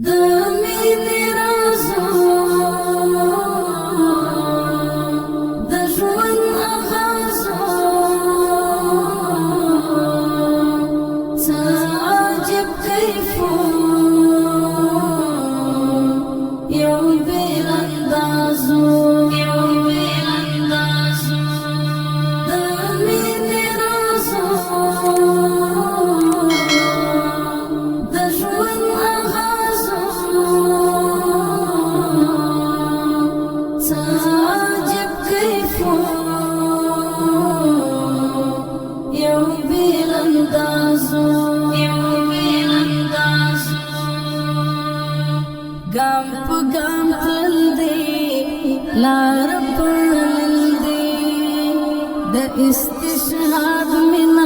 د مینې رازو د ژوند اغازو څه عجب کیفو یو بېل اندازو د مینې رازو د ژوند اغازو څه عجب کیفو یو بېل اندازو ګام په ګام تلل دی لار پړل دی د استشهاد منا